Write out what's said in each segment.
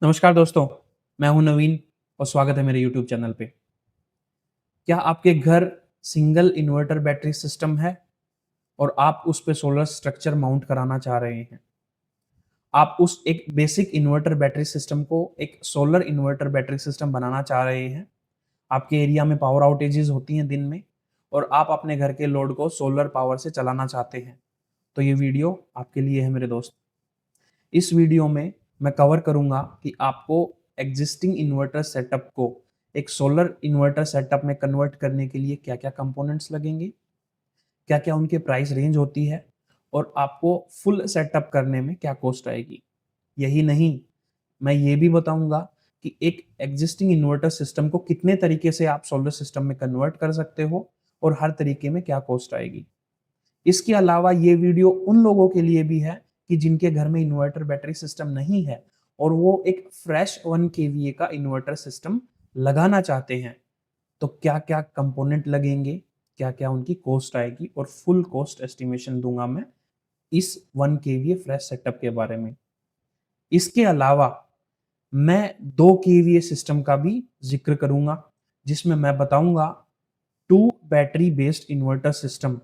नमस्कार दोस्तों, मैं हूं नवीन और स्वागत है मेरे यूट्यूब चैनल पे। क्या आपके घर सिंगल इन्वर्टर बैटरी सिस्टम है और आप उस पे सोलर स्ट्रक्चर माउंट कराना चाह रहे हैं? आप उस एक बेसिक इन्वर्टर बैटरी सिस्टम को एक सोलर इन्वर्टर बैटरी सिस्टम बनाना चाह रहे हैं। आपके एरिया में पावर आउटेजेस होती हैं दिन में और आप अपने घर के लोड को सोलर पावर से चलाना चाहते हैं। तो ये वीडियो आपके लिए है मेरे दोस्त। इस वीडियो में मैं कवर करूंगा कि आपको एग्जिस्टिंग इन्वर्टर सेटअप को एक सोलर इन्वर्टर सेटअप में कन्वर्ट करने के लिए क्या-क्या कंपोनेंट्स लगेंगे, क्या-क्या उनके प्राइस रेंज होती है और आपको फुल सेटअप करने में क्या कॉस्ट आएगी। यही नहीं, मैं ये भी बताऊंगा कि एक एग्जिस्टिंग इन्वर्टर सिस्टम को कितने तरीके से आप सोलर सिस्टम में कन्वर्ट कर सकते हो और हर तरीके में क्या कॉस्ट आएगी। इसके अलावा ये वीडियो उन लोगों के लिए भी है कि जिनके घर में इन्वर्टर बैटरी सिस्टम नहीं है और वो एक फ्रेश 1 केवीए का इन्वर्टर सिस्टम लगाना चाहते हैं। तो क्या-क्या कंपोनेंट लगेंगे, क्या-क्या उनकी कॉस्ट आएगी और फुल कॉस्ट एस्टिमेशन दूँगा मैं इस 1 केवीए फ्रेश सेटअप के बारे में। इसके अलावा मैं 2 केवीए सिस्टम का भी ज़िक्र करूँगा, जिसमें मैं बताऊँगा 2 बैटरी बेस्ड इन्वर्टर सिस्टम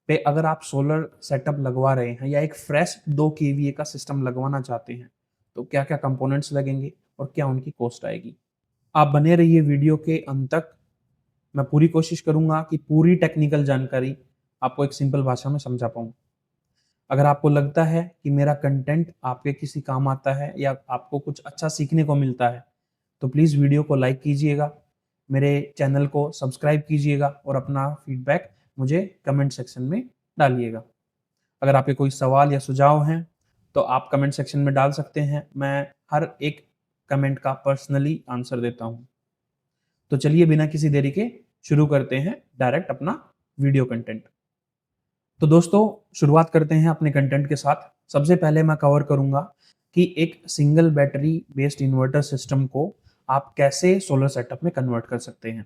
पे अगर आप सोलर सेटअप लगवा रहे हैं या एक फ्रेश 2 केवीए का सिस्टम लगवाना चाहते हैं, तो क्या-क्या कंपोनेंट्स लगेंगे और क्या उनकी कॉस्ट आएगी। आप बने रहिए वीडियो के अंत तक। मैं पूरी कोशिश करूँगा कि पूरी टेक्निकल जानकारी आपको एक सिंपल भाषा में समझा पाऊँ। अगर आपको लगता है कि मेरा कंटेंट आपके किसी काम आता है या आपको कुछ अच्छा सीखने को मिलता है, तो प्लीज़ वीडियो को लाइक कीजिएगा, मेरे चैनल को सब्सक्राइब कीजिएगा और अपना फीडबैक मुझे कमेंट सेक्शन में डालिएगा। अगर आपके कोई सवाल या सुझाव हैं, तो आप कमेंट सेक्शन में डाल सकते हैं। मैं हर एक कमेंट का पर्सनली आंसर देता हूँ। तो चलिए बिना किसी देरी के शुरू करते हैं डायरेक्ट अपना वीडियो कंटेंट। तो दोस्तों शुरुआत करते हैं अपने कंटेंट के साथ। सबसे पहले मैं कवर करूँगा कि एक single battery based inverter system को आप कैसे सोलर सेटअप में कन्वर्ट कर सकते हैं।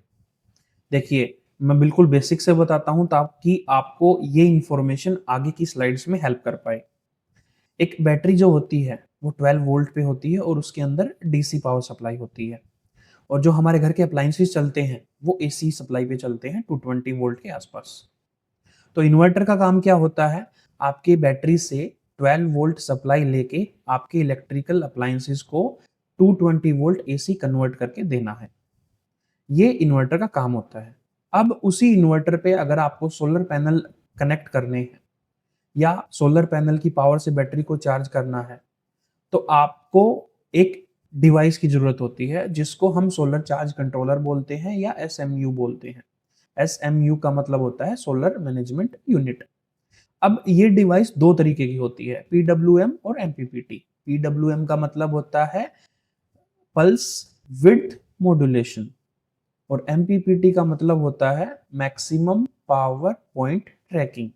देखिए, मैं बिल्कुल बेसिक से बताता हूँ ताकि आपको ये इन्फॉर्मेशन आगे की स्लाइड्स में हेल्प कर पाए। एक बैटरी जो होती है, वो 12 वोल्ट पे होती है और उसके अंदर डीसी पावर सप्लाई होती है। और जो हमारे घर के अप्लायंसेस चलते हैं, वो एसी सप्लाई पे चलते हैं 220 वोल्ट के आसपास। तो इन्वर्टर का काम क्या होता है? आपके बैटरी से 12 वोल्ट सप्लाई लेके आपके इलेक्ट्रिकल अप्लायंसेस को 220 वोल्ट एसी कन्वर्ट करके देना है। ये इन्वर्टर का काम होता है। अब उसी इन्वर्टर पे अगर आपको सोलर पैनल कनेक्ट करने हैं या सोलर पैनल की पावर से बैटरी को चार्ज करना है, तो आपको एक डिवाइस की ज़रूरत होती है जिसको हम सोलर चार्ज कंट्रोलर बोलते हैं या एसएमयू बोलते हैं। एसएमयू का मतलब होता है सोलर मैनेजमेंट यूनिट। अब ये डिवाइस 2 तरीके की होती है, पीडब्ल्यूएम और एमपीपीटी। पीडब्ल्यूएम का मतलब होता है पल्स विड्थ मॉड्यूलेशन और एमपीपीटी का मतलब होता है मैक्सिमम पावर पॉइंट ट्रैकिंग।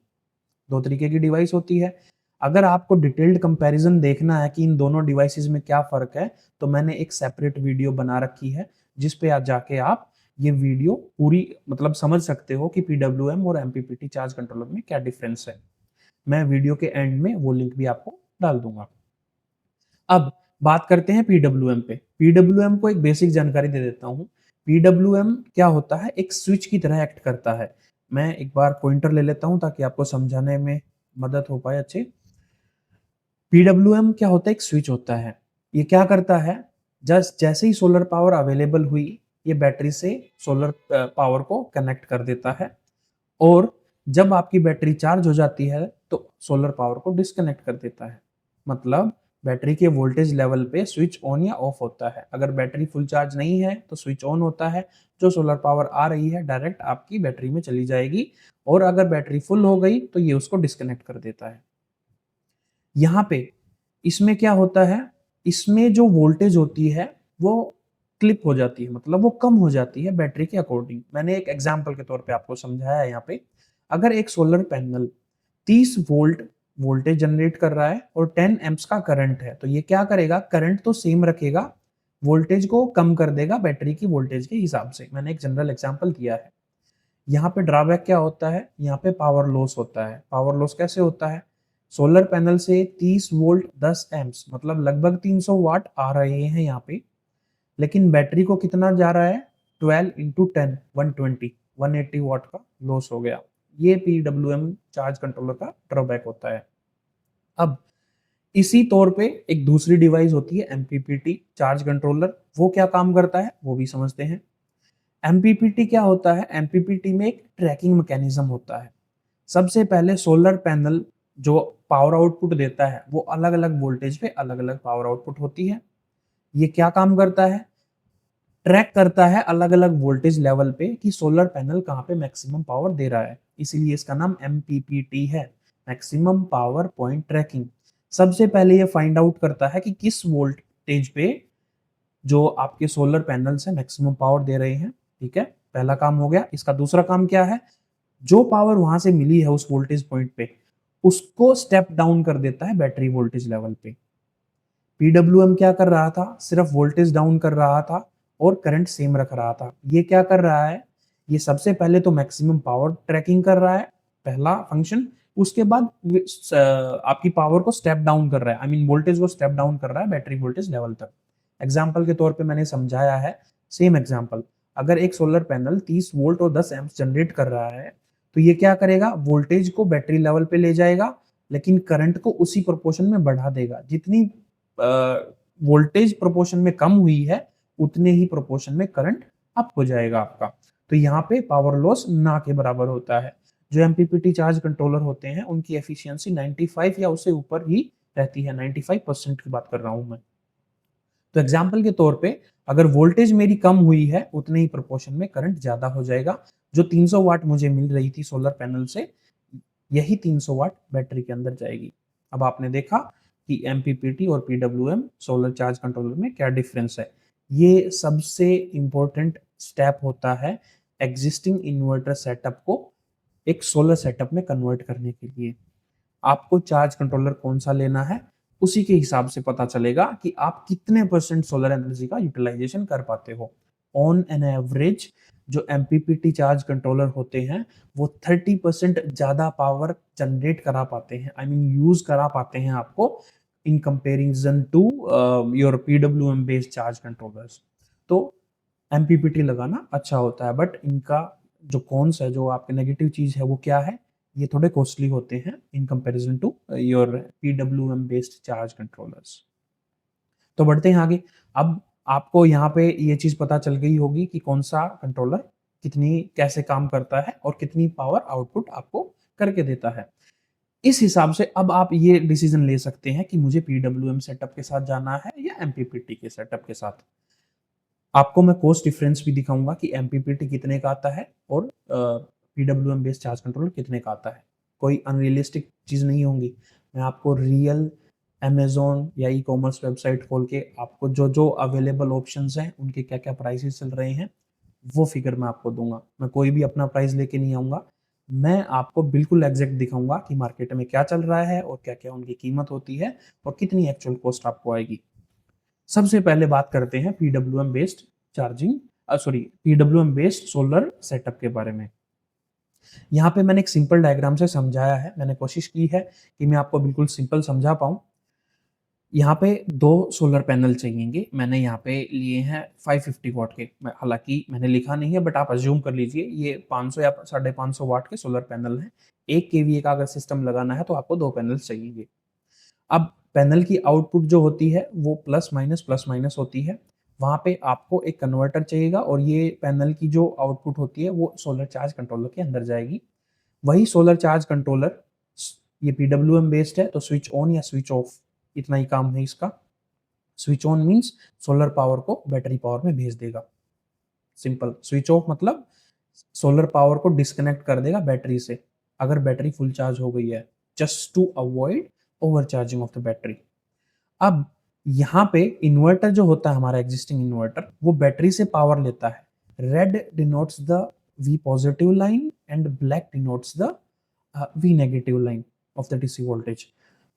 2 तरीके की डिवाइस होती है। अगर आपको डिटेल्ड कंपैरिजन देखना है कि इन दोनों डिवाइसेस में क्या फ़र्क है, तो मैंने एक सेपरेट वीडियो बना रखी है, जिस पे आज जाके आप ये वीडियो पूरी मतलब समझ सकते हो कि पीडब्ल्यूएम और एमपीपीटी चार्ज कंट्रोलर में क्या डिफरेंस है। मैं वीडियो के एंड में वो लिंक भी आपको डाल दूँगा। अब बात करते हैं पीडब्ल्यूएम पे। पीडब्ल्यूएम को एक बेसिक जानकारी दे देता हूँ। पीडब्ल्यूएम क्या होता है? एक स्विच की तरह एक्ट करता है। मैं एक बार पॉइंटर ले लेता हूँ ताकि आपको समझाने में मदद हो पाए अच्छे। पीडब्ल्यूएम क्या होता है? एक स्विच होता है। ये क्या करता है? जस्ट जैसे ही सोलर पावर अवेलेबल हुई, ये बैटरी से सोलर पावर को कनेक्ट कर देता है और जब आपकी बैटरी चार्ज हो जाती है, तो सोलर पावर को डिस्कनेक्ट कर देता है। मतलब बैटरी के वोल्टेज लेवल पे स्विच ऑन या ऑफ होता है। अगर बैटरी फुल चार्ज नहीं है, तो स्विच ऑन होता है। जो सोलर पावर आ रही है, डायरेक्ट आपकी बैटरी में चली जाएगी और अगर बैटरी फुल हो गई, तो ये उसको डिस्कनेक्ट कर देता है। यहाँ पे इसमें क्या होता है, इसमें जो वोल्टेज होती है वो क्लिप हो जाती है, मतलब वो कम हो जाती है बैटरी के अकॉर्डिंग। मैंने एक एग्जांपल के तौर पे आपको समझाया है यहाँ पे। अगर एक solar panel 30 volt voltage generate कर रहा है और 10 एम्प्स का करंट है, तो ये क्या करेगा, करंट तो सेम रखेगा, वोल्टेज को कम कर देगा बैटरी की वोल्टेज के हिसाब से। मैंने एक जनरल एग्जांपल दिया है। यहाँ पे ड्रॉबैक क्या होता है, यहाँ पे पावर लॉस होता है। पावर लॉस कैसे होता है? सोलर पैनल से 30 वोल्ट 10 एम्प्स मतलब लगभग 300 वाट आ रहे हैं यहाँ पे, लेकिन बैटरी को कितना जा रहा है 12 इंटू 10 120 180 वाट का लॉस हो गया। ये पीडब्ल्यूएम चार्ज कंट्रोलर का ड्रॉबैक होता है। अब इसी तौर पे एक दूसरी डिवाइस होती है एमपीपीटी चार्ज कंट्रोलर, वो क्या काम करता है वो भी समझते हैं। एमपीपीटी क्या होता है, एमपीपीटी में एक ट्रैकिंग मैकेनिज्म होता है। सबसे पहले सोलर पैनल जो पावर आउटपुट देता है वो अलग अलग वोल्टेज पे अलग अलग पावर आउटपुट होती है। ये क्या काम करता है, ट्रैक करता है अलग अलग वोल्टेज लेवल पे कि सोलर पैनल कहाँ पे मैक्सिमम पावर दे रहा है, इसीलिए इसका नाम एमपीपीटी है, मैक्सिमम पावर पॉइंट ट्रैकिंग। सबसे पहले ये फाइंड आउट करता है कि किस वोल्टेज पे जो आपके सोलर पैनल से मैक्सिमम पावर दे रहे हैं। ठीक है, पहला काम हो गया। इसका दूसरा काम क्या है, जो पावर वहां से मिली है उस वोल्टेज पॉइंट पे उसको स्टेप डाउन कर देता है बैटरी वोल्टेज लेवल पे। पीडब्ल्यूएम क्या कर रहा था, सिर्फ वोल्टेज डाउन कर रहा था और करंट सेम रख रहा था। ये क्या कर रहा है, ये सबसे पहले तो मैक्सिमम पावर ट्रैकिंग कर रहा है, पहला फंक्शन। उसके बाद आपकी पावर को स्टेप डाउन कर रहा है, आई मीन वोल्टेज को स्टेप डाउन कर रहा है बैटरी वोल्टेज लेवल तक। एग्जाम्पल के तौर पे मैंने समझाया है, सेम एग्जाम्पल। अगर एक सोलर पैनल 30 वोल्ट और 10 एम्प्स जनरेट कर रहा है तो ये क्या करेगा, वोल्टेज को बैटरी लेवल पे ले जाएगा, लेकिन करंट को उसी प्रोपोर्शन में बढ़ा देगा। जितनी वोल्टेज प्रोपोर्शन में कम हुई है उतने ही प्रोपोर्शन में करंट अप हो जाएगा आपका। तो यहाँ पे पावर लॉस ना के बराबर होता है। जो एमपीपीटी चार्ज कंट्रोलर होते हैं उनकी एफिशिएंसी 95 या उससे ऊपर ही रहती है, 95% की बात कर रहा हूं मैं। तो एग्जाम्पल के तौर पे अगर वोल्टेज मेरी कम हुई है उतने ही प्रोपोर्शन में करंट ज्यादा हो जाएगा। जो 300 वाट मुझे मिल रही थी सोलर पैनल से, यही 300 वाट बैटरी के अंदर जाएगी। अब आपने देखा कि एमपीपीटी और पीडब्ल्यूएम सोलर चार्ज कंट्रोलर में क्या डिफरेंस है। ये सबसे इंपॉर्टेंट स्टेप होता है एग्जिस्टिंग इन्वर्टर सेटअप को एक सोलर सेटअप में कन्वर्ट करने के लिए। आपको चार्ज कंट्रोलर कौन सा लेना है उसी के हिसाब से पता चलेगा कि आप कितने % सोलर एनर्जी का यूटिलाइजेशन कर पाते हो। ऑन एन एवरेज जो एमपीपीटी चार्ज कंट्रोलर होते हैं वो 30% ज्यादा पावर जनरेट करा पाते हैं, आई मीन यूज करा पाते हैं आपको in comparison to your PWM based charge controllers. तो एमपीपीटी लगाना अच्छा होता है, बट इनका जो कॉन्स है, जो आपके नेगेटिव चीज है वो क्या है, ये थोड़े कॉस्टली होते हैं in comparison to your PWM based charge controllers. तो बढ़ते हैं आगे। अब आपको यहाँ पे ये चीज पता चल गई होगी कि कौन सा कंट्रोलर कितनी कैसे काम करता है और कितनी पावर आउटपुट आपको करके देता है। इस हिसाब से अब आप ये डिसीजन ले सकते हैं कि मुझे पीडब्ल्यूएम सेटअप के साथ जाना है या एमपीपीटी के सेटअप के साथ। आपको मैं कॉस्ट डिफरेंस भी दिखाऊंगा कि एमपीपीटी कितने का आता है और पीडब्ल्यूएम बेस्ड चार्ज कंट्रोलर कितने का आता है। कोई अनरियलिस्टिक चीज नहीं होंगी, मैं आपको रियल अमेजोन या ई कॉमर्स वेबसाइट खोल के आपको जो जो अवेलेबल ऑप्शंस हैं उनके क्या क्या प्राइसेस चल रहे हैं वो फिगर मैं आपको दूंगा। मैं कोई भी अपना प्राइस लेके नहीं आऊंगा, मैं आपको बिल्कुल एग्जैक्ट दिखाऊंगा कि मार्केट में क्या चल रहा है और क्या क्या उनकी कीमत होती है और कितनी एक्चुअल कॉस्ट आपको आएगी। सबसे पहले बात करते हैं PWM based PWM based solar setup के बारे में। यहाँ पे मैंने एक सिंपल डायग्राम से समझाया है, मैंने कोशिश की है कि मैं आपको बिल्कुल सिंपल समझा पाऊँ। यहाँ पे 2 सोलर पैनल चाहिएंगे, मैंने यहाँ पे लिए हैं 550 वाट के, हालांकि मैंने लिखा नहीं है बट आप अज्यूम कर लीजिए ये 500 या 550 वाट के सोलर पैनल हैं। 1 केवीए का अगर सिस्टम लगाना है तो आपको 2 पैनल्स चाहिए। अब पैनल की आउटपुट जो होती है वो प्लस माइनस होती है, वहां पे आपको एक कन्वर्टर चाहिएगा और ये पैनल की जो आउटपुट होती है वो सोलर चार्ज कंट्रोलर के अंदर जाएगी। वही सोलर चार्ज कंट्रोलर ये पीडब्ल्यूएम बेस्ड है तो स्विच ऑन या स्विच ऑफ इतना ही काम है इसका। Switch on means solar power को बैटरी पावर में भेज देगा, सिंपल। स्विच ऑफ मतलब सोलर पावर को डिस्कनेक्ट कर देगा बैटरी से अगर बैटरी फुल चार्ज हो गई है, just to avoid overcharging of the battery. अब यहाँ पे इन्वर्टर जो होता है हमारा एग्जिस्टिंग इन्वर्टर वो बैटरी से पावर लेता है। Red denotes the V positive line and black denotes the V negative line of the DC voltage.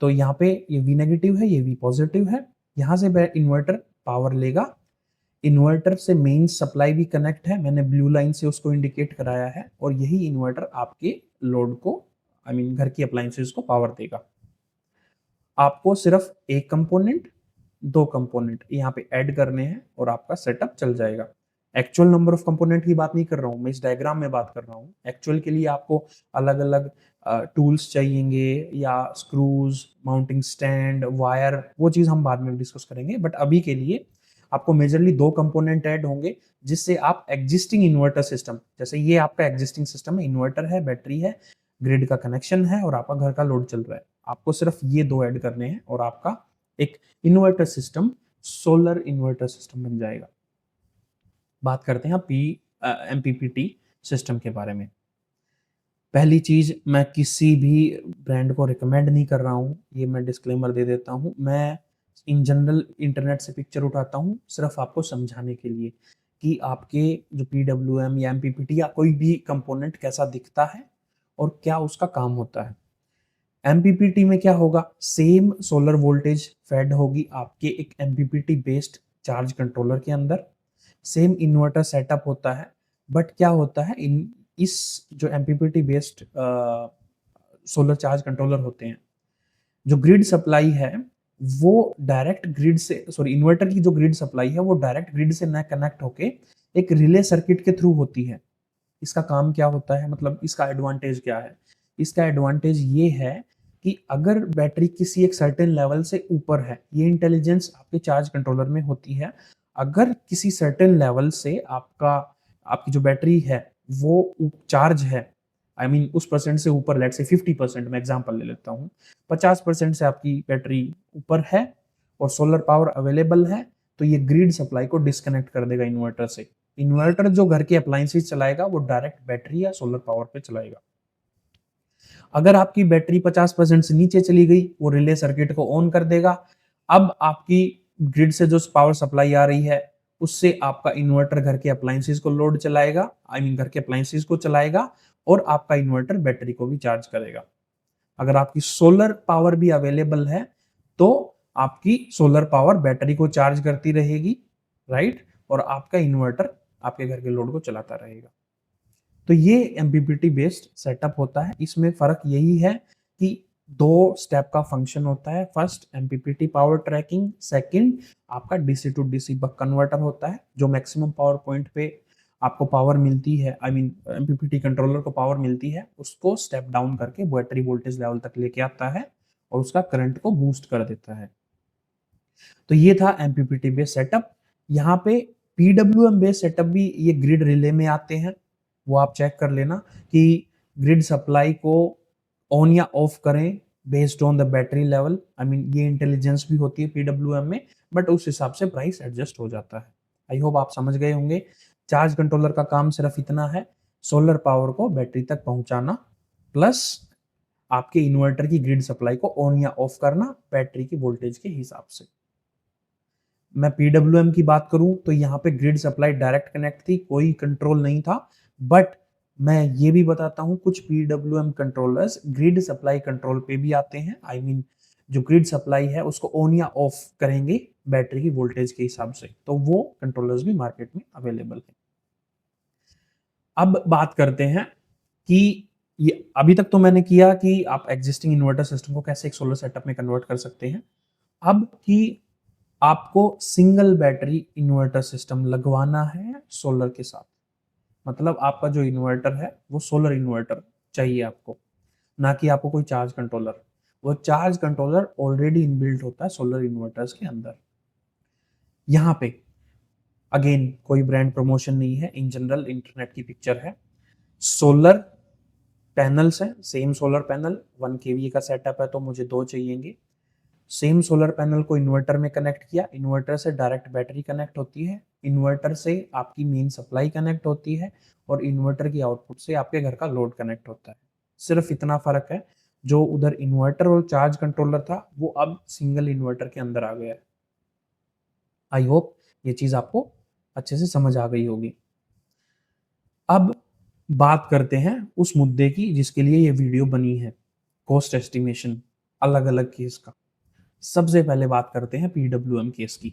तो यहाँ पे ये वी नेगेटिव है, ये वी पॉजिटिव है। यहाँ से इन्वर्टर पावर लेगा, इन्वर्टर से मेन सप्लाई भी कनेक्ट है, मैंने ब्लू लाइन से उसको इंडिकेट कराया है, और यही इन्वर्टर आपके लोड को आई मीन घर की अप्लायंसेस को पावर देगा। आपको सिर्फ एक कंपोनेंट, दो कंपोनेंट यहाँ पे ऐड करने हैं और आपका सेटअप चल जाएगा। एक्चुअल नंबर ऑफ कंपोनेंट की बात नहीं कर रहा हूँ मैं, इस डायग्राम में बात कर रहा हूँ। एक्चुअल के लिए आपको अलग अलग टूल्स चाहिएंगे या स्क्रूज, माउंटिंग स्टैंड, वायर, वो चीज हम बाद में डिस्कस करेंगे। बट अभी के लिए आपको मेजरली दो कंपोनेंट ऐड होंगे, जिससे आप एग्जिस्टिंग इन्वर्टर सिस्टम, जैसे ये आपका एग्जिस्टिंग सिस्टम है, इन्वर्टर है, बैटरी है, ग्रिड का कनेक्शन है और आपका घर का लोड चल रहा है, आपको सिर्फ ये दो ऐड करने हैं और आपका एक inverter system, solar inverter system बन जाएगा। बात करते हैं एमपीपीटी सिस्टम के बारे में। पहली चीज, मैं किसी भी ब्रांड को रिकमेंड नहीं कर रहा हूँ, ये मैं डिस्क्लेमर दे देता हूँ। मैं इन जनरल इंटरनेट से पिक्चर उठाता हूँ सिर्फ आपको समझाने के लिए कि आपके जो पीडब्ल्यूएम या एमपीपीटी या कोई भी कंपोनेंट कैसा दिखता है और क्या उसका काम होता है। एमपीपीटी में क्या होगा, सेम सोलर वोल्टेज फेड होगी आपके एक एमपीपीटी बेस्ड चार्ज कंट्रोलर के अंदर, सेम इन्वर्टर सेटअप होता है। बट क्या होता है, इस जो MPPT based solar charge controller होते हैं, जो ग्रिड सप्लाई है वो डायरेक्ट ग्रिड से, सॉरी इन्वर्टर की जो ग्रिड सप्लाई है वो डायरेक्ट ग्रिड से न कनेक्ट होके एक रिले सर्किट के थ्रू होती है। इसका काम क्या होता है, मतलब इसका एडवांटेज क्या है? इसका एडवांटेज ये है कि अगर बैटरी किसी एक सर्टेन लेवल से ऊपर है, ये इंटेलिजेंस आपके चार्ज कंट्रोलर में होती है, अगर किसी सर्टेन लेवल से आपकी जो बैटरी है वो चार्ज है, आई मीन उस परसेंट से ऊपर, लेट से 50%, मैं एग्जांपल ले लेता हूँ, 50% से आपकी बैटरी ऊपर है और सोलर पावर अवेलेबल है, तो ये ग्रिड सप्लाई को डिस्कनेक्ट कर देगा इन्वर्टर से। इन्वर्टर जो घर के अप्लायंसेस चलाएगा वो डायरेक्ट बैटरी या सोलर पावर पे चलाएगा। अगर आपकी बैटरी 50% से नीचे चली गई, वो रिले सर्किट को ऑन कर देगा। अब आपकी ग्रिड से जो पावर सप्लाई आ रही है उससे आपका इन्वर्टर घर के अप्लायंसेस को लोड चलाएगा, आई मीन घर के अप्लायंसेस को चलाएगा और आपका इन्वर्टर बैटरी को भी चार्ज करेगा। अगर आपकी सोलर पावर भी अवेलेबल है तो आपकी सोलर पावर बैटरी को चार्ज करती रहेगी, राइट, और आपका इन्वर्टर आपके घर के लोड को चलाता रहेगा। तो ये एमपीपीटी बेस्ड सेटअप होता है। इसमें फर्क यही है कि दो स्टेप का फंक्शन होता है। First MPPT power tracking, second आपका DC to DC buck converter होता है, जो मैक्सिमम पावर पॉइंट पे आपको पावर मिलती है, आई मीन एमपीपीटी कंट्रोलर को पावर मिलती है, उसको स्टेप डाउन करके बैटरी वोल्टेज लेवल तक लेके आता है और उसका करंट को बूस्ट कर देता है। तो ये था एमपीपीटी बेस्ड सेटअप। यहाँ पे पीडब्ल्यूएम बेस्ड सेटअप भी ये ग्रिड रिले में आते हैं, वो आप चेक कर लेना कि ग्रिड सप्लाई को ऑन या ऑफ करें based on the battery level. I mean ये इंटेलिजेंस भी होती है पीडब्ल्यूएम में, बट उस हिसाब से प्राइस एडजस्ट हो जाता है। आई होप आप समझ गए होंगे। चार्ज कंट्रोलर का काम सिर्फ इतना है, सोलर पावर को बैटरी तक पहुंचाना प्लस आपके इन्वर्टर की ग्रिड सप्लाई को ऑन या ऑफ करना बैटरी की वोल्टेज के हिसाब से। मैं पीडब्ल्यूएम की बात करूं तो यहाँ पे ग्रिड सप्लाई डायरेक्ट कनेक्ट थी, कोई कंट्रोल नहीं था। बट मैं ये भी बताता हूँ कुछ PWM controllers grid supply control पे भी आते हैं। आई मीन जो ग्रिड सप्लाई है उसको ऑन या ऑफ करेंगे बैटरी की वोल्टेज के हिसाब से, तो वो कंट्रोलर्स भी मार्केट में अवेलेबल है। अब बात करते हैं कि ये अभी तक तो मैंने किया कि आप एग्जिस्टिंग इन्वर्टर सिस्टम को कैसे एक सोलर सेटअप में कन्वर्ट कर सकते हैं। अब कि आपको सिंगल बैटरी इन्वर्टर सिस्टम लगवाना है सोलर के साथ, मतलब आपका जो इन्वर्टर है वो सोलर इन्वर्टर चाहिए आपको, ना कि आपको कोई चार्ज कंट्रोलर। वो चार्ज कंट्रोलर ऑलरेडी इनबिल्ट होता है सोलर इन्वर्टर्स के अंदर। यहाँ पे अगेन कोई ब्रांड प्रमोशन नहीं है, इन जनरल इंटरनेट की पिक्चर है। सोलर पैनल्स हैं, सेम सोलर पैनल 1 kVA का सेटअप है तो मुझे 2 चाहिएंगे। सेम सोलर पैनल को इन्वर्टर में कनेक्ट किया, इन्वर्टर से डायरेक्ट बैटरी कनेक्ट होती है, इन्वर्टर से आपकी मेन सप्लाई कनेक्ट होती है और इन्वर्टर की आउटपुट से आपके घर का लोड कनेक्ट होता है। सिर्फ इतना फर्क है, जो उधर इन्वर्टर और चार्ज कंट्रोलर था वो अब सिंगल इन्वर्टर के अंदर आ गया है। आई होप ये चीज आपको अच्छे से समझ आ गई होगी। अब बात करते हैं उस मुद्दे की जिसके लिए ये वीडियो बनी है, कॉस्ट एस्टिमेशन अलग अलग केस का। सबसे पहले बात करते हैं पीडब्ल्यूएम केस की।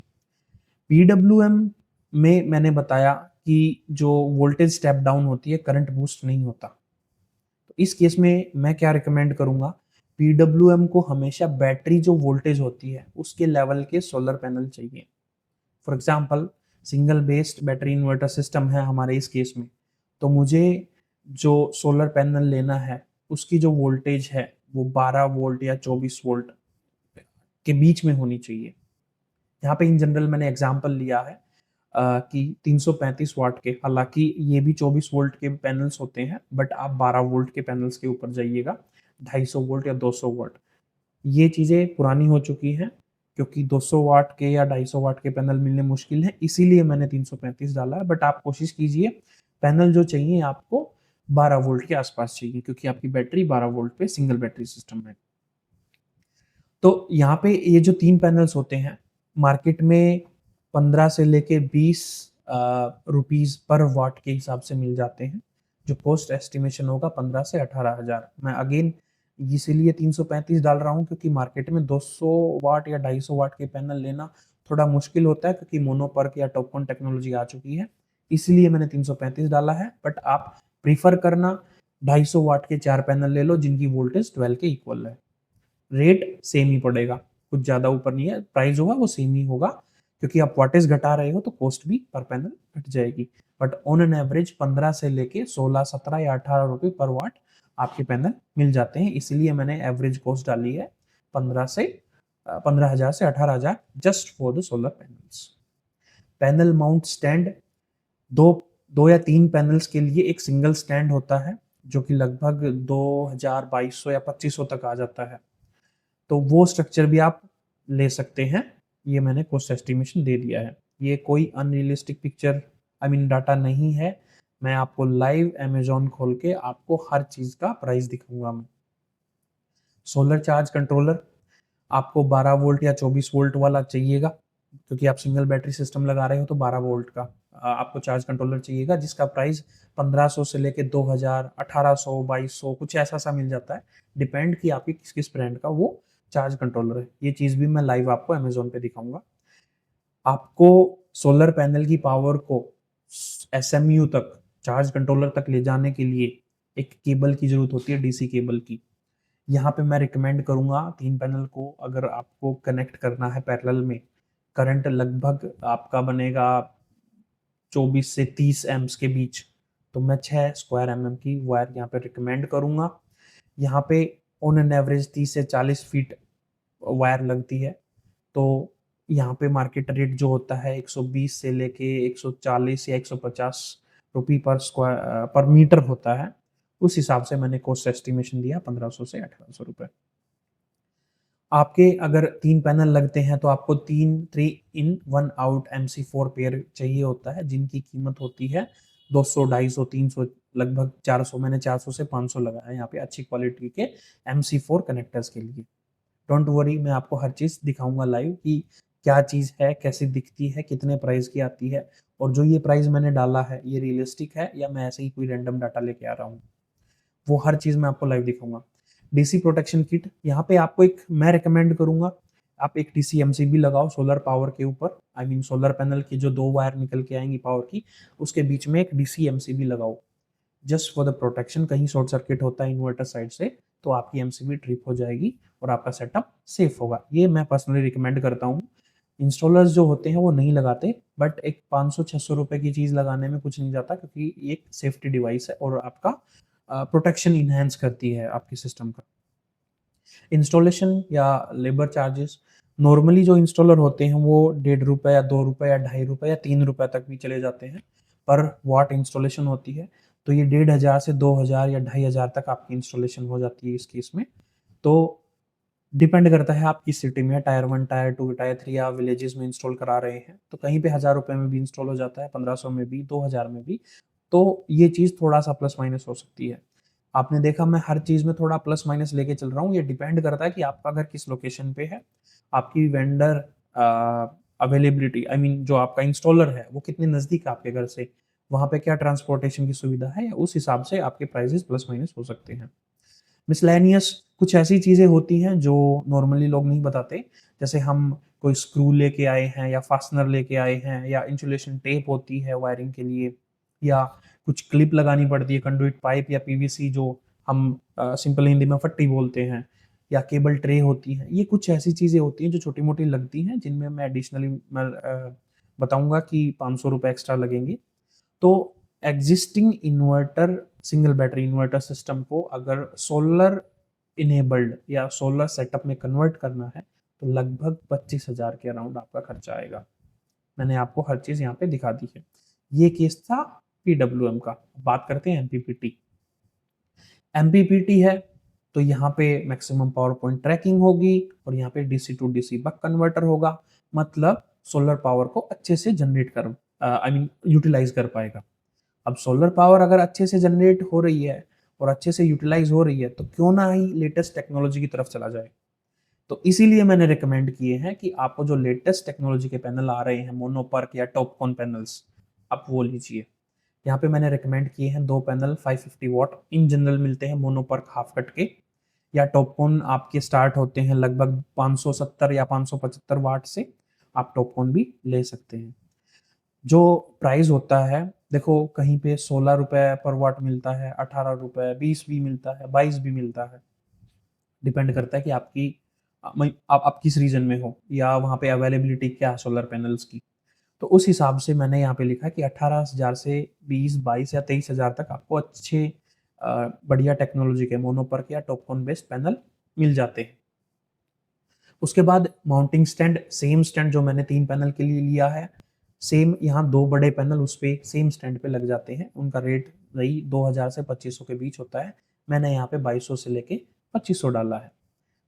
पीडब्ल्यूएम में मैंने बताया कि जो वोल्टेज स्टेप डाउन होती है, करंट बूस्ट नहीं होता। तो इस केस में मैं क्या रिकमेंड करूंगा, पीडब्ल्यूएम को हमेशा बैटरी जो वोल्टेज होती है उसके लेवल के सोलर पैनल चाहिए। For example single based battery inverter system है हमारे इस केस में, तो मुझे जो सोलर पैनल लेना है उसकी जो वोल्टेज है वो 12 वोल्ट या 24 वोल्ट के बीच में होनी चाहिए। यहाँ पे इन जनरल मैंने एग्जांपल लिया है कि 335 वाट के, हालांकि ये भी 24 वोल्ट के पैनल्स होते हैं, बट आप 12 वोल्ट के पैनल्स के ऊपर जाइएगा, 250 वोल्ट या 200 वाट। ये चीज़ें पुरानी हो चुकी हैं क्योंकि 200 वाट के या 250 वाट के पैनल मिलने मुश्किल है, इसीलिए मैंने 335 डाला है। बट आप कोशिश कीजिए पैनल जो चाहिए आपको 12 वोल्ट के आसपास चाहिए, क्योंकि आपकी बैटरी 12 वोल्ट पे सिंगल बैटरी सिस्टम है। तो यहाँ पे ये जो 3 पैनल्स होते हैं मार्केट में 15 से लेके 20 रुपीस पर वाट के हिसाब से मिल जाते हैं, जो कॉस्ट एस्टिमेशन होगा 15 से 18,000। मैं अगेन इसीलिए 335 डाल रहा हूँ क्योंकि मार्केट में 200 वाट या 250 वाट के पैनल लेना थोड़ा मुश्किल होता है, क्योंकि मोनोपर्क या टॉपकॉन टेक्नोलॉजी आ चुकी है, इसलिए मैंने 335 डाला है। बट आप प्रीफर करना 250 वाट के 4 पैनल ले लो जिनकी वोल्टेज 12 के इक्वल है। रेट सेम ही पड़ेगा, कुछ ज़्यादा ऊपर नहीं है, प्राइस होगा वो सेम ही होगा, क्योंकि आप वाटेज घटा रहे हो तो कॉस्ट भी पर पैनल घट जाएगी। बट ऑन एन एवरेज 15 से लेके 16, 17 या 18 रुपए पर वाट आपके पैनल मिल जाते हैं, इसीलिए मैंने एवरेज कॉस्ट डाली है 15,000 से 18,000 just for the solar panels. Panel mount stand, दो या 3 पैनल्स के लिए एक सिंगल स्टैंड होता है जो कि लगभग 2,000, 2,200 या 2,500 तक आ जाता है, तो वो स्ट्रक्चर भी आप ले सकते हैं। ये मैंने कॉस्ट एस्टिमेशन दे दिया है। ये कोई अनरियलिस्टिक पिक्चर डाटा नहीं है, मैं आपको लाइव अमेजोन खोल के आपको हर चीज़ का प्राइस दिखाऊंगा। मैं सोलर चार्ज कंट्रोलर आपको 12 वोल्ट या 24 वोल्ट वाला चाहिएगा, क्योंकि आप सिंगल बैटरी सिस्टम लगा रहे हो, तो 12 वोल्ट का आपको चार्ज कंट्रोलर चाहिएगा, जिसका प्राइस 1500 से लेके 2000, 1800, 2200 कुछ ऐसा सा मिल जाता है, डिपेंड कि आपकी किस किस ब्रांड का वो चार्ज कंट्रोलर है। ये चीज़ भी मैं लाइव आपको अमेजोन पे दिखाऊंगा। आपको सोलर पैनल की पावर को एसएमयू तक, चार्ज कंट्रोलर तक ले जाने के लिए एक केबल की जरूरत होती है, डीसी केबल की। यहाँ पे मैं रिकमेंड करूंगा 3 पैनल को अगर आपको कनेक्ट करना है पैरेलल में, करंट लगभग आपका बनेगा 24 से 30 एम्स के बीच, तो मैं 6 स्क्वायर mm की वायर यहाँ पे रिकमेंड करूंगा। यहाँ पे ऑन एन एवरेज 30 से 40 फीट वायर लगती है, तो यहाँ पे मार्केट रेट जो होता है 120 से लेके 140 या 150 रुपये पर स्क्वायर पर मीटर होता है, उस हिसाब से मैंने कॉस्ट एस्टिमेशन दिया 1500 से 1800 रुपये। आपके अगर 3 पैनल लगते हैं तो आपको 3 in 1 out MC4 पेयर चाहिए होता है, जिनकी कीमत होती है 200, 250, 300, लगभग 400। मैंने 400 से 500 लगाया यहाँ पे अच्छी क्वालिटी के MC4 कनेक्टर्स के लिए। डोंट वरी, मैं आपको हर चीज़ दिखाऊंगा लाइव कि क्या चीज़ है, कैसी दिखती है, कितने प्राइस की आती है, और जो ये प्राइस मैंने डाला है ये रियलिस्टिक है या मैं ऐसे ही कोई रैंडम डाटा लेके आ रहा हूँ, वो हर चीज़ मैं आपको लाइव दिखाऊंगा। डीसी प्रोटेक्शन किट, यहाँ पे आपको एक मैं रिकमेंड करूंगा, आप एक डीसी एमसीबी लगाओ सोलर पावर के ऊपर, सोलर पैनल की जो 2 वायर निकल के आएंगी पावर की, उसके बीच में एक डीसी एमसीबी लगाओ, जस्ट फॉर द प्रोटेक्शन। कहीं शॉर्ट सर्किट होता है इन्वर्टर साइड से तो आपकी एमसीबी ट्रिप हो जाएगी और आपका सेटअप सेफ होगा। ये मैं पर्सनली रिकमेंड करता हूँ। इंस्टॉलर्स जो होते हैं वो नहीं लगाते, बट एक 500-600 रुपए की चीज़ लगाने में कुछ नहीं जाता, क्योंकि ये एक सेफ्टी डिवाइस है और आपका प्रोटेक्शन इन्हेंस करती है आपके सिस्टम का। इंस्टॉलेशन या लेबर चार्जेस, नॉर्मली जो इंस्टॉलर होते हैं वो 1.5 रुपये या 2 रुपये या 2.5 रुपये या 3 रुपये तक भी चले जाते हैं पर वाट इंस्टॉलेशन होती है, तो ये 1,500 से 2,000 या 2,500 तक आपकी इंस्टॉलेशन हो जाती है इस केस में। तो डिपेंड करता है आप किस सिटी में, टायर 1, टायर 2, टायर 3 या विलेजेस में इंस्टॉल करा रहे हैं, तो कहीं पे 1,000 रुपये में भी इंस्टॉल हो जाता है, 1,500 में भी, 2,000 में भी। तो ये चीज़ थोड़ा सा प्लस माइनस हो सकती है। आपने देखा मैं हर चीज़ में थोड़ा प्लस माइनस लेके चल रहा हूँ, ये डिपेंड करता है कि आपका घर किस लोकेशन पे है, आपकी वेंडर अवेलेबिलिटी, जो आपका इंस्टॉलर है वो कितने नज़दीक है आपके घर से, वहाँ पे क्या ट्रांसपोर्टेशन की सुविधा है, उस हिसाब से आपके प्राइसेस प्लस माइनस हो सकते हैं। मिसलेनियस कुछ ऐसी चीज़ें होती हैं जो नॉर्मली लोग नहीं बताते, जैसे हम कोई स्क्रू लेके आए हैं या फास्टनर लेके आए हैं, या इंसुलेशन टेप होती है वायरिंग के लिए, या कुछ क्लिप लगानी पड़ती है, कंडुइट पाइप या पीवीसी जो हम सिंपल हिंदी में फट्टी बोलते हैं, या केबल ट्रे होती है, ये कुछ ऐसी चीज़ें होती हैं जो छोटी-मोटी लगती हैं, जिनमें मैं एडिशनली मैं बताऊँगा कि ₹500 एक्स्ट्रा लगेंगे। तो existing inverter single battery inverter system को अगर सोलर इनेबल्ड या सोलर सेटअप में कन्वर्ट करना है, तो लगभग 25,000 के अराउंड आपका खर्चा आएगा। मैंने आपको हर चीज़ यहाँ पे दिखा दी है। ये केस था पीडब्ल्यूएम का। बात करते हैं एमपीपीटी। एमपीपीटी है तो यहाँ पे मैक्सिमम पावर पॉइंट ट्रैकिंग होगी और यहाँ पे DC to DC buck converter होगा, मतलब सोलर पावर को अच्छे से जनरेट कर आई मीन यूटिलाइज कर पाएगा। अब सोलर पावर अगर अच्छे से जनरेट हो रही है और अच्छे से यूटिलाइज हो रही है, तो क्यों ना ही लेटेस्ट टेक्नोलॉजी की तरफ चला जाए। तो इसीलिए मैंने रिकमेंड किए हैं कि आपको जो लेटेस्ट टेक्नोलॉजी के पैनल आ रहे हैं, मोनोपर्क या टॉपकॉन पैनल्स, आप वो लीजिए। यहाँ पे मैंने रिकमेंड किए हैं 2 पैनल 550 वॉट इन जनरल मिलते हैं मोनोपर्क हाफ कट के, या टॉपकॉन आपके स्टार्ट होते हैं लगभग 570 या 575 वाट से, आप टॉपकॉन भी ले सकते हैं। जो प्राइस होता है, देखो कहीं पे 16 रुपए पर वाट मिलता है, 18 रुपए, 20 भी मिलता है, 22 भी मिलता है। डिपेंड करता है कि आप किस रीजन में हो या वहाँ पे अवेलेबिलिटी क्या है सोलर पैनल्स की। तो उस हिसाब से मैंने यहाँ पे लिखा कि 18,000 से 20, 22 या 23,000 तक आपको अच्छे बढ़िया टेक्नोलॉजी के मोनोपर्क या टॉपकॉन बेस्ड पैनल मिल जाते हैं। उसके बाद माउंटिंग स्टैंड, सेम स्टैंड जो मैंने 3 पैनल के लिए लिया है, सेम यहाँ 2 बड़े पैनल उस पे सेम स्टैंड पे लग जाते हैं। उनका रेट वही 2000 से 2500 के बीच होता है। मैंने यहाँ पे 2200 से लेके 2500 डाला है।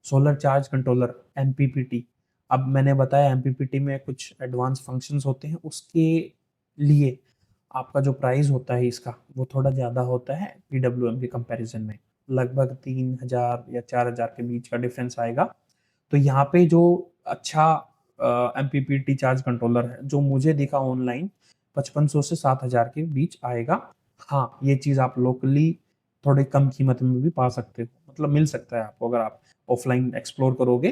सोलर चार्ज कंट्रोलर एमपीपीटी, अब मैंने बताया एमपीपीटी में कुछ एडवांस फंक्शंस होते हैं, उसके लिए आपका जो प्राइस होता है इसका वो थोड़ा ज़्यादा होता है पीडब्ल्यूएम के कंपैरिजन में, लगभग 3000 या 4000 के बीच का डिफरेंस आएगा। तो यहाँ पे जो अच्छा एमपीपीटी चार्ज कंट्रोलर है जो मुझे दिखा ऑनलाइन, 5500 से 7000 के बीच आएगा। हाँ, ये चीज़ आप लोकली थोड़ी कम कीमत में भी पा सकते हो, मतलब मिल सकता है आपको, अगर आप ऑफलाइन एक्सप्लोर करोगे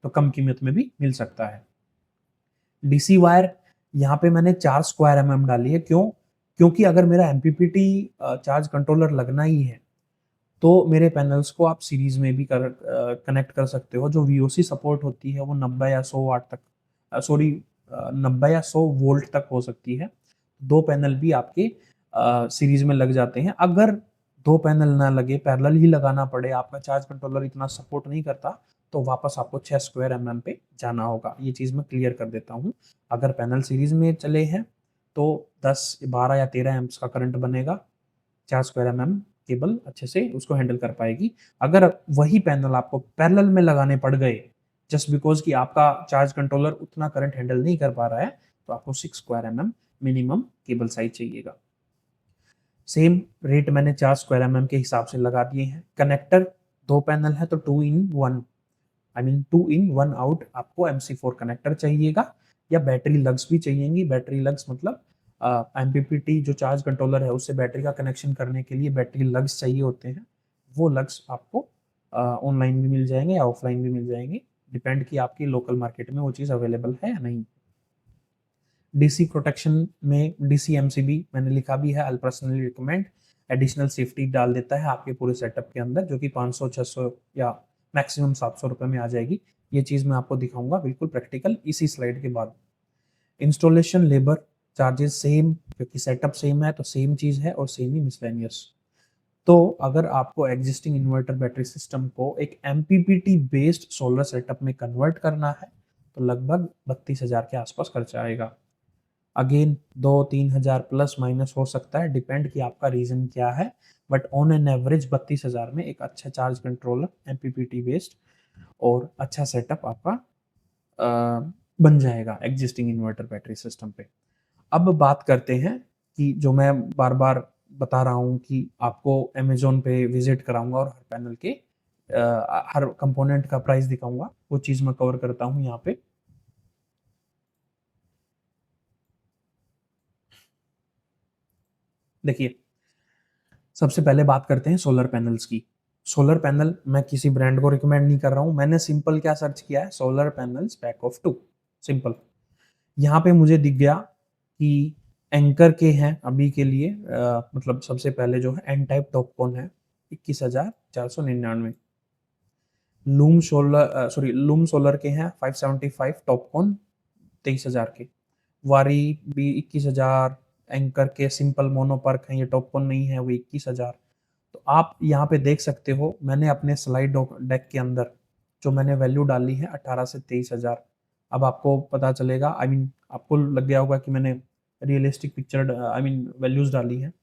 तो कम कीमत में भी मिल सकता है। डीसी वायर यहाँ पे मैंने 4 स्क्वायर एमएम डाली है, क्यों? क्योंकि अगर मेरा एमपीपीटी चार्ज कंट्रोलर लगना ही है, तो मेरे पैनल्स को आप सीरीज में भी कनेक्ट कर सकते हो। जो वीओसी सपोर्ट होती है वो 90 या 100 वाट तक, सॉरी 90 या 100 वोल्ट तक हो सकती है। 2 पैनल भी आपके सीरीज में लग जाते हैं। अगर 2 पैनल ना लगे, पैरेलल ही लगाना पड़े, आपका चार्ज कंट्रोलर इतना सपोर्ट नहीं करता, तो वापस आपको 6 स्क्वायर एमएम पे जाना होगा। ये चीज़ मैं क्लियर कर देता हूँ। अगर पैनल सीरीज में चले हैं तो 10, 12 या 13 एम्प्स का करंट बनेगा, 4 स्क्वायर एमएम केबल अच्छे से उसको हैंडल कर पाएगी। अगर वही पैनल आपको पैरेलल में लगाने पड़ गए, जस्ट बिकॉज कि आपका चार्ज कंट्रोलर उतना करंट हैंडल नहीं कर पा रहा है, तो आपको 6 square MM minimum cable size चाहिएगा। सेम रेट मैंने 4 स्क्वायर एमएम के हिसाब से लगा दिए हैं। कनेक्टर 2 पैनल है तो 2 इन 1, आई मीन 2 इन 1 आउट आपको MC4 कनेक्टर चाहिएगा, या बैटरी लग्स भी चाहिएंगी। बैटरी लग्स मतलब एमपीपीटी जो चार्ज कंट्रोलर है उससे बैटरी का कनेक्शन करने के लिए बैटरी लग्स चाहिए होते हैं। वो लग्स आपको ऑनलाइन भी मिल जाएंगे या ऑफलाइन भी मिल जाएंगे, डिपेंड कि आपकी लोकल मार्केट में वो चीज़ अवेलेबल है या नहीं। डीसी प्रोटेक्शन में डीसी एमसीबी मैंने लिखा भी है, आई पर्सनली रिकमेंड। एडिशनल सेफ्टी डाल देता है आपके पूरे सेटअप के अंदर, जो कि 500, 600 या मैक्सिमम 700 रुपये में आ जाएगी। ये चीज़ मैं आपको दिखाऊंगा बिल्कुल प्रैक्टिकल इसी स्लाइड के बाद। इंस्टॉलेशन लेबर चार्जेस सेम, क्योंकि सेटअप सेम है तो सेम चीज़ है और सेम ही मिसलेनियस। तो अगर आपको एग्जिस्टिंग इन्वर्टर बैटरी सिस्टम को एक एमपीपीटी बेस्ड सोलर सेटअप में कन्वर्ट करना है, तो लगभग 32,000 के आसपास खर्चा आएगा। अगेन 2-3 हज़ार प्लस माइनस हो सकता है, डिपेंड कि आपका रीजन क्या है, बट ऑन एन एवरेज 32,000 में एक अच्छा चार्ज कंट्रोलर एमपीपीटी बेस्ड और अच्छा सेटअप आपका बन जाएगा एग्जिस्टिंग इन्वर्टर बैटरी सिस्टम पे। अब बात करते हैं कि जो मैं बार बार बता रहा हूँ कि आपको अमेजोन पे विजिट कराऊंगा और हर पैनल के हर कंपोनेंट का प्राइस दिखाऊंगा, वो चीज़ मैं कवर करता हूँ यहाँ पे। देखिए, सबसे पहले बात करते हैं सोलर पैनल्स की। सोलर पैनल मैं किसी ब्रांड को रिकमेंड नहीं कर रहा हूँ, मैंने सिंपल क्या सर्च किया है, solar panels pack of 2, simple. यहाँ पे मुझे दिख गया कि एंकर के हैं अभी के लिए, मतलब सबसे पहले जो है एन टाइप टॉपकॉन है 21,499। लूम सोलर के हैं 575 टॉपकॉन 23,000 के, वारी भी 21,000, एंकर के सिंपल मोनोपर्क हैं, ये टॉपकॉन नहीं है, वो 21,000। तो आप यहाँ पे देख सकते हो, मैंने अपने स्लाइड डेक के अंदर जो मैंने वैल्यू डाली है 18 से 23,000। अब आपको पता चलेगा, आई मीन आपको लग गया होगा कि मैंने realistic picture I mean values डाली हैं।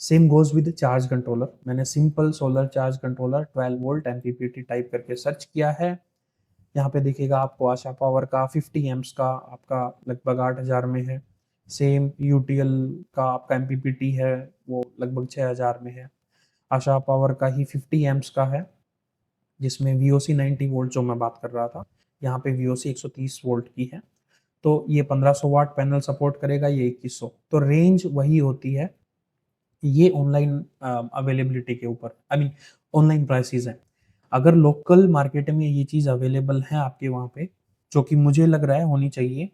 Same goes with charge controller, मैंने simple solar charge controller 12 volt MPPT type करके सर्च किया है। यहाँ पे देखिएगा आपको आशा पावर का 50 एम्प्स का आपका लगभग 8,000 में है। सेम यूटीएल का आपका एमपीपीटी है, वो लगभग 6,000 में है। आशा पावर का ही 50 एम्प्स का है, जिसमें वीओसी 90 वोल्ट जो मैं बात कर रहा था, यहाँ पे वीओसी 130 वोल्ट की है। तो ये 1500 वाट पैनल सपोर्ट करेगा, ये 2100। तो रेंज वही होती है, ये ऑनलाइन अवेलेबिलिटी के ऊपर, आई मीन ऑनलाइन प्राइसेस है। अगर लोकल मार्केट में ये चीज़ अवेलेबल है आपके वहाँ पे, जो कि मुझे लग रहा है होनी चाहिए,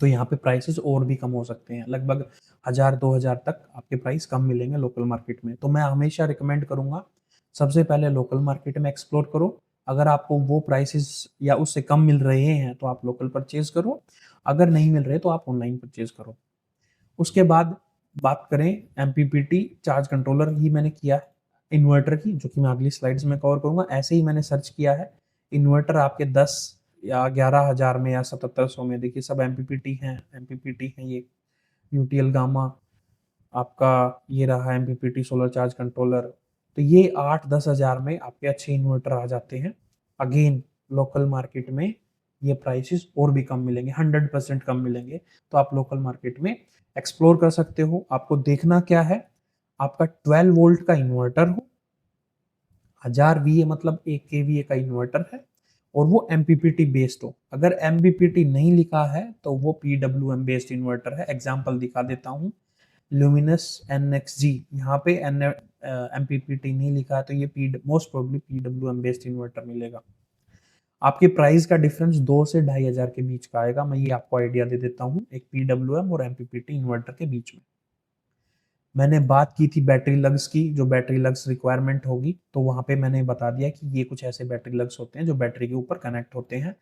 तो यहाँ पे प्राइसेस और भी कम हो सकते हैं, लगभग 1,000-2,000 तक आपके प्राइस कम मिलेंगे लोकल मार्केट में। तो मैं हमेशा रिकमेंड करूँगा, सबसे पहले लोकल मार्केट में एक्सप्लोर करो। अगर आपको वो प्राइसेस या उससे कम मिल रहे हैं तो आप लोकल परचेज करो, अगर नहीं मिल रहे तो आप ऑनलाइन परचेज करो। उसके बाद बात करें एमपीपीटी चार्ज कंट्रोलर ही मैंने किया है, इन्वर्टर की, जो कि मैं अगली स्लाइड्स में कवर करूंगा। ऐसे ही मैंने सर्च किया है, इन्वर्टर आपके 10 या 11,000 में या 7,700 में, देखिए सब एमपीपीटी हैं ये। यूटीएल गामा आपका ये रहा एमपीपीटी सोलर चार्ज कंट्रोलर। तो ये 8-10 हज़ार में आपके अच्छे इन्वर्टर आ जाते हैं। अगेन लोकल मार्केट में ये प्राइसेस और भी कम मिलेंगे, 100% कम मिलेंगे। तो आप लोकल मार्केट में एक्सप्लोर कर सकते हो। आपको देखना क्या है, आपका 12 वोल्ट का इन्वर्टर हो, 1000 वीए मतलब 1 केवीए का इन्वर्टर है, और वो एमपीपीटी बेस्ड हो। अगर एमपीपीटी नहीं लिखा है तो वो पीडब्ल्यूएम बेस्ड इन्वर्टर है। एग्जांपल दिखा देता हूँ, ल्यूमिनस एनएक्सजी, यहाँ पे एमपीपीटी नहीं लिखा है तो ये most probably PWM based inverter मिलेगा। आपके प्राइस का डिफरेंस 2 से 2,500 के बीच का आएगा। मैं ये आपको आइडिया दे देता हूँ एक पीडब्ल्यूएम और एमपीपीटी इन्वर्टर के बीच में। मैंने बात की थी बैटरी लग्स की, जो बैटरी लग्स रिक्वायरमेंट होगी, तो वहाँ पे मैंने बता दिया कि ये कुछ ऐसे बैटरी लग्स होते हैं जो बैटरी के ऊपर कनेक्ट होते हैं।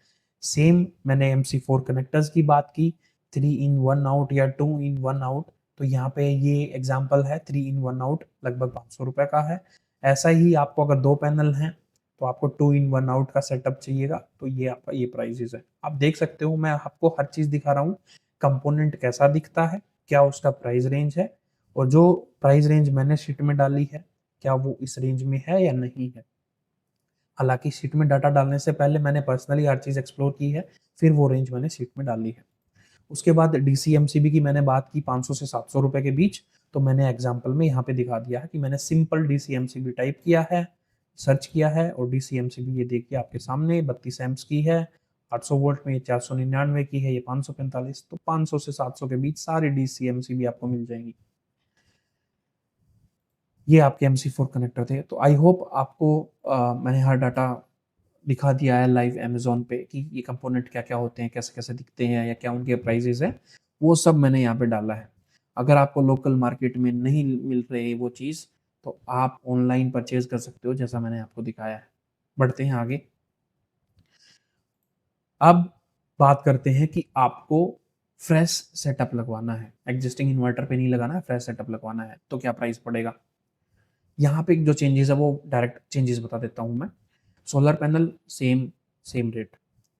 सेम मैंने MC4 कनेक्टर्स की बात की, 3 इन 1 आउट या 2 इन 1 आउट। तो यहाँ पे ये एग्जाम्पल है 3 इन 1 आउट, लगभग 500 रुपए का है। ऐसा ही आपको अगर 2 पैनल हैं तो आपको 2 इन 1 आउट का सेटअप चाहिएगा, तो ये आपका ये प्राइसेस है। आप देख सकते हो, मैं आपको हर चीज़ दिखा रहा हूँ, कंपोनेंट कैसा दिखता है, क्या उसका प्राइस रेंज है, और जो प्राइस रेंज मैंने शीट में डाली है क्या वो इस रेंज में है या नहीं है। हालांकि शीट में डाटा डालने से पहले मैंने पर्सनली हर चीज़ एक्सप्लोर की है, फिर वो रेंज मैंने शीट में डाली है। उसके बाद डीसीएमसीबी की मैंने बात की 500 से 700 रुपए के बीच। तो मैंने एग्जाम्पल में यहाँ पे दिखा दिया है कि मैंने सिंपल डीसीएमसीबी टाइप किया है, सर्च किया है, और डीसीएमसीबी ये देखिए आपके सामने 32 एम्प्स की है, 800 वोल्ट में, ये 499 की है, ये 545। तो 500 से 700 के बीच सारी डीसीएमसीबी आपको मिल जाएंगी। ये आपके MC4 कनेक्टर थे। तो आई होप आपको मैंने हर डाटा दिखा दिया है लाइव अमेज़न पे कि ये कंपोनेंट क्या-क्या होते हैं, कैसे-कैसे दिखते हैं, या क्या उनके प्राइसेज़ हैं, वो सब मैंने यहाँ पे डाला है। अगर आपको लोकल मार्केट में नहीं मिल रही वो चीज़, तो आप ऑनलाइन परचेज़ कर सकते हो, जैसा मैंने आपको दिखाया है। बढ़ते हैं आगे। अब बात करते हैं कि आपको फ्रेश सेटअप लगवाना है, एक्जिस्टिंग इन्वर्टर पे नहीं लगाना है, फ्रेश सेटअप लगवाना है, तो क्या प्राइस पड़ेगा? यहाँ पे जो चेंजेस है वो डायरेक्ट चेंजेस बता देता हूँ मैं। Solar panel same same rate.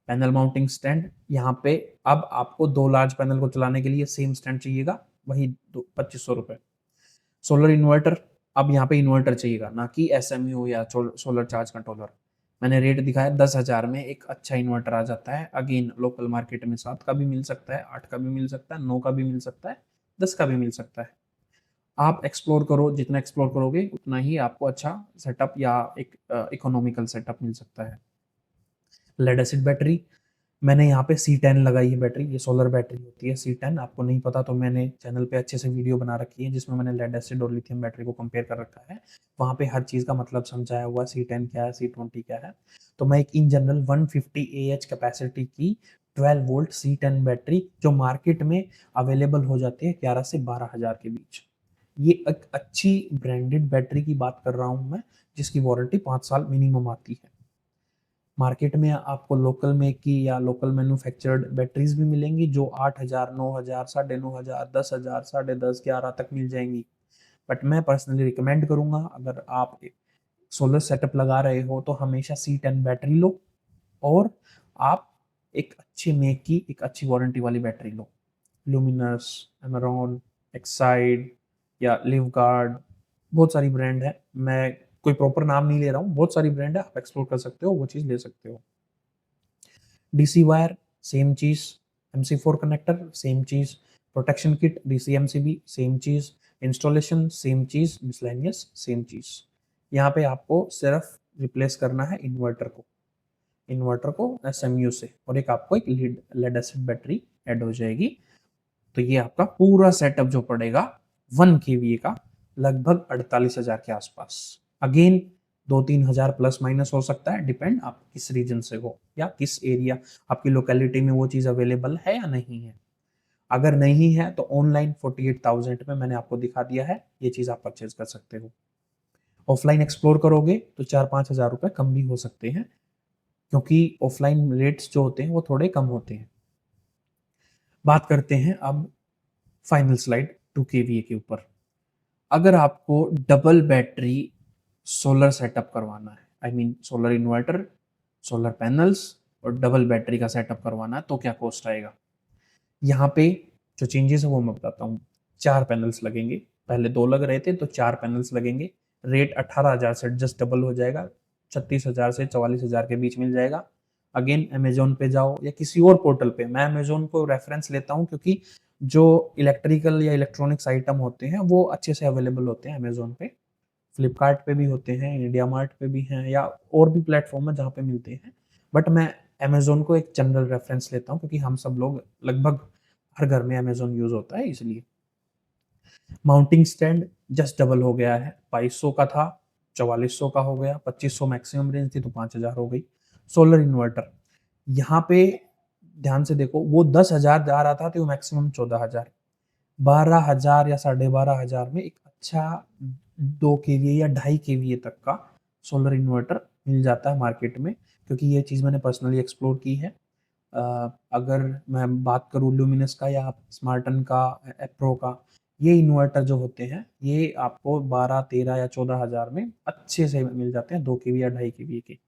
Panel mounting stand, यहाँ पे अब आपको 2 लार्ज पैनल को चलाने के लिए सेम स्टैंड चाहिएगा, वही 2500 रुपये। सोलर इन्वर्टर, अब यहाँ पे इन्वर्टर चाहिएगा, ना कि SMU या सोलर चार्ज कंट्रोलर। मैंने रेट दिखाया 10,000 में एक अच्छा इन्वर्टर आ जाता है। अगेन लोकल मार्केट में 7 का भी मिल सकता है, 8 का भी मिल सकता है, 9 का भी मिल सकता है, 10 का भी मिल सकता है। आप एक्सप्लोर करो, जितना एक्सप्लोर करोगे उतना ही आपको अच्छा सेटअप या एक इकोनॉमिकल सेटअप मिल सकता है। लेड एसिड बैटरी, मैंने यहाँ पे C10 लगाई है बैटरी, ये सोलर बैटरी होती है C10। आपको नहीं पता तो मैंने चैनल पे अच्छे से वीडियो बना रखी है जिसमें मैंने लेड एसिड और लिथियम बैटरी को कंपेयर कर रखा है। वहाँ पे हर चीज़ का मतलब समझाया हुआ, C10 क्या है, C20 क्या है। तो मैं एक इन जनरल 150 AH कैपेसिटी की 12 वोल्ट C10 बैटरी, जो मार्केट में अवेलेबल हो जाती है 11 से 12,000 के बीच। ये एक अच्छी ब्रांडेड बैटरी की बात कर रहा हूँ मैं, जिसकी वारंटी 5 साल मिनिमम आती है। मार्केट में आपको लोकल मेक की या लोकल मैन्युफैक्चर्ड बैटरीज भी मिलेंगी जो 8,000, 9,000, 9,500, 10,000, 10,500, 11 तक मिल जाएंगी। बट मैं पर्सनली रिकमेंड करूंगा, अगर आप सोलर सेटअप लगा रहे हो तो हमेशा C10 बैटरी लो और आप एक अच्छे मेक की एक अच्छी वारंटी वाली battery low. Luminous, Amaron, Exide या लिवगार्ड, बहुत सारी ब्रांड है, मैं कोई प्रॉपर नाम नहीं ले रहा हूँ, बहुत सारी ब्रांड है, आप एक्सप्लोर कर सकते हो, वो चीज़ ले सकते हो। डीसी वायर सेम चीज़, MC4 कनेक्टर सेम चीज़, प्रोटेक्शन किट DCMCB सेम चीज़, इंस्टॉलेशन सेम चीज़, मिसलेनियस सेम चीज़। यहाँ पे आपको सिर्फ रिप्लेस करना है इन्वर्टर को SMU से, और एक आपको एक लेड एसिड बैटरी ऐड हो जाएगी। तो ये आपका पूरा सेटअप जो पड़ेगा 1 kVA का लगभग 48,000 के आसपास। अगेन 2-3 हजार प्लस माइनस हो सकता है, डिपेंड आप किस रीजन से हो या किस एरिया, आपकी लोकेलिटी में वो चीज़ अवेलेबल है या नहीं है। अगर नहीं है तो ऑनलाइन 48,000 में मैंने आपको दिखा दिया है, ये चीज़ आप परचेज कर सकते हो। ऑफलाइन एक्सप्लोर करोगे तो 4-5 हजार रुपये कम भी हो सकते हैं, क्योंकि ऑफलाइन रेट्स जो होते हैं वो थोड़े कम होते हैं। बात करते हैं अब फाइनल स्लाइड 2 kVA के ऊपर। अगर आपको डबल बैटरी सोलर सेटअप करवाना है, I mean solar inverter, solar panels और डबल बैटरी का सेटअप करवाना है, तो क्या कॉस्ट आएगा। यहाँ पे जो चेंजेस है वो मैं बताता हूँ। 4 पैनल्स लगेंगे, पहले 2 लग रहे थे तो 4 पैनल्स लगेंगे। रेट 18,000 से एडजस्ट डबल हो जाएगा, 36,000 से 44,000 के बीच मिल जाएगा। अगेन अमेजोन पे जाओ या किसी और पोर्टल पे, मैं अमेजोन को रेफरेंस लेता हूँ क्योंकि जो इलेक्ट्रिकल या इलेक्ट्रॉनिक्स आइटम होते हैं वो अच्छे से अवेलेबल होते हैं अमेजोन पे। फ्लिपकार्ट पे भी होते हैं, इंडिया मार्ट पे भी हैं, या और भी प्लेटफॉर्म है जहाँ पे मिलते हैं। बट मैं अमेजोन को एक जनरल रेफरेंस लेता हूँ क्योंकि हम सब लोग लगभग हर घर में अमेजोन यूज होता है, इसलिए। माउंटिंग स्टैंड जस्ट डबल हो गया है, 2200 का था 4400 का हो गया, 2500 मैक्सिमम रेंज थी तो 5000 हो गई। सोलर इन्वर्टर यहाँ पे ध्यान से देखो, वो 10,000 जा रहा था तो मैक्सिमम 14,000, 12,000 या 12,500 में एक अच्छा 2 kVA या 2.5 kVA तक का सोलर इन्वर्टर मिल जाता है मार्केट में, क्योंकि ये चीज़ मैंने पर्सनली एक्सप्लोर की है। अगर मैं बात करूँ लुमिनस का या स्मार्टन का, एप्रो का, ये इन्वर्टर जो होते हैं ये आपको 12, 13 या 14,000 में अच्छे से मिल जाते हैं, 2 kVA या 2.5 kVA के।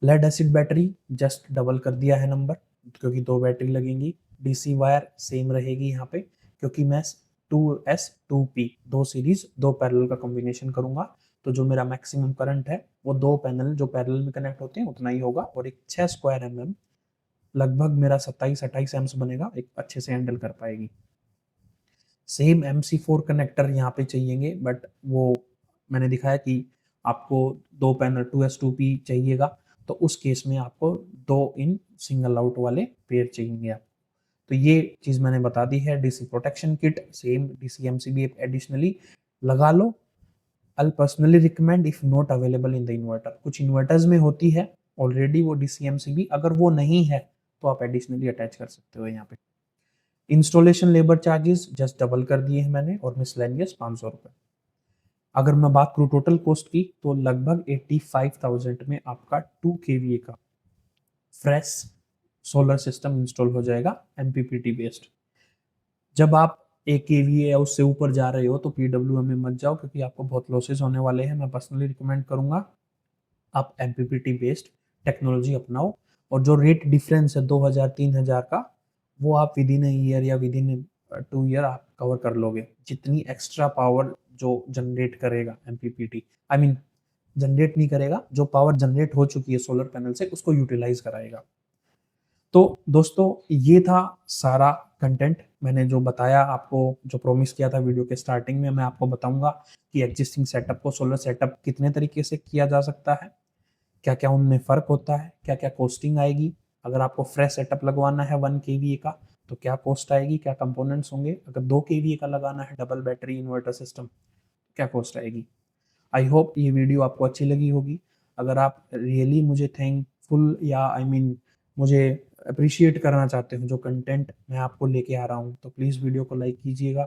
Lead acid battery just double कर दिया है नंबर, क्योंकि 2 बैटरी लगेंगी। डीसी वायर सेम रहेगी यहाँ पे, क्योंकि मैं 2S2P 2 सीरीज 2 पैरेलल का कॉम्बिनेशन करूंगा, तो जो मेरा मैक्सिमम करंट है वो 2 पैनल जो पैरेलल में कनेक्ट होते हैं उतना ही होगा, और एक 6 स्क्वायर mm लगभग मेरा 27-28 एम्स बनेगा, एक अच्छे से हैंडल कर पाएगी। सेम MC4 कनेक्टर यहाँ पे चाहिएंगे, बट वो मैंने दिखाया कि आपको 2 पैनल 2S2P चाहिएगा, तो उस केस में आपको 2 इन सिंगल आउट वाले पेयर चाहिए आपको। तो ये चीज़ मैंने बता दी है। DC protection kit same DCMCB additionally लगा लो। I personally recommend if not available in the inverter, कुछ इन्वर्टर्स में होती है ऑलरेडी वो DCMCB, अगर वो नहीं है तो आप एडिशनली अटैच कर सकते हो यहाँ पे। Installation labour charges just double कर दिए हैं मैंने, और मिसलेनियस 500 रुपये। अगर मैं बात करूँ टोटल कॉस्ट की तो लगभग 85,000 में आपका 2 kVA का फ्रेश सोलर सिस्टम इंस्टॉल हो जाएगा MPPT बेस्ड। जब आप 1 kVA या उससे ऊपर जा रहे हो तो PWM में मत जाओ, क्योंकि आपको बहुत लॉसेस होने वाले हैं। मैं पर्सनली रिकमेंड करूंगा आप MPPT बेस्ड टेक्नोलॉजी अपनाओ, और जो रेट डिफरेंस है 2,000-3,000 का, वो आप विद इन ईयर या विद इन 2 ईयर आप कवर कर लोगे। जितनी एक्स्ट्रा पावर जो जनरेट करेगा MPPT, आई मीन जनरेट नहीं करेगा, जो पावर जनरेट हो चुकी है सोलर पैनल से उसको यूटिलाइज कराएगा। तो दोस्तों ये था सारा कंटेंट, मैंने जो बताया आपको, जो प्रॉमिस किया था वीडियो के स्टार्टिंग में, मैं आपको बताऊंगा कि एग्जिस्टिंग सेटअप को सोलर सेटअप कितने तरीके से किया जा सकता है, क्या क्या उनमें फ़र्क होता है, क्या क्या कॉस्टिंग आएगी। अगर आपको फ्रेश सेटअप लगवाना है 1 kVA का तो क्या कॉस्ट आएगी, क्या कंपोनेंट्स होंगे। अगर 2 kVA का लगाना है डबल बैटरी इन्वर्टर सिस्टम, क्या कॉस्ट आएगी। आई होप ये वीडियो आपको अच्छी लगी होगी। अगर आप रियली मुझे थैंकफुल या आई मीन मुझे अप्रिशिएट करना चाहते हो जो कंटेंट मैं आपको लेके आ रहा हूँ, तो प्लीज़ वीडियो को लाइक कीजिएगा,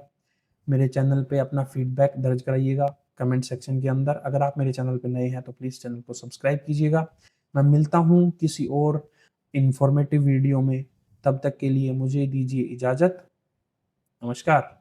मेरे चैनल पे अपना फीडबैक दर्ज कराइएगा कमेंट सेक्शन के अंदर। अगर आप मेरे चैनल पे नए हैं तो प्लीज़ चैनल को सब्सक्राइब कीजिएगा। मैं मिलता हूँ किसी और इंफॉर्मेटिव वीडियो में, तब तक के लिए मुझे दीजिए इजाज़त। नमस्कार।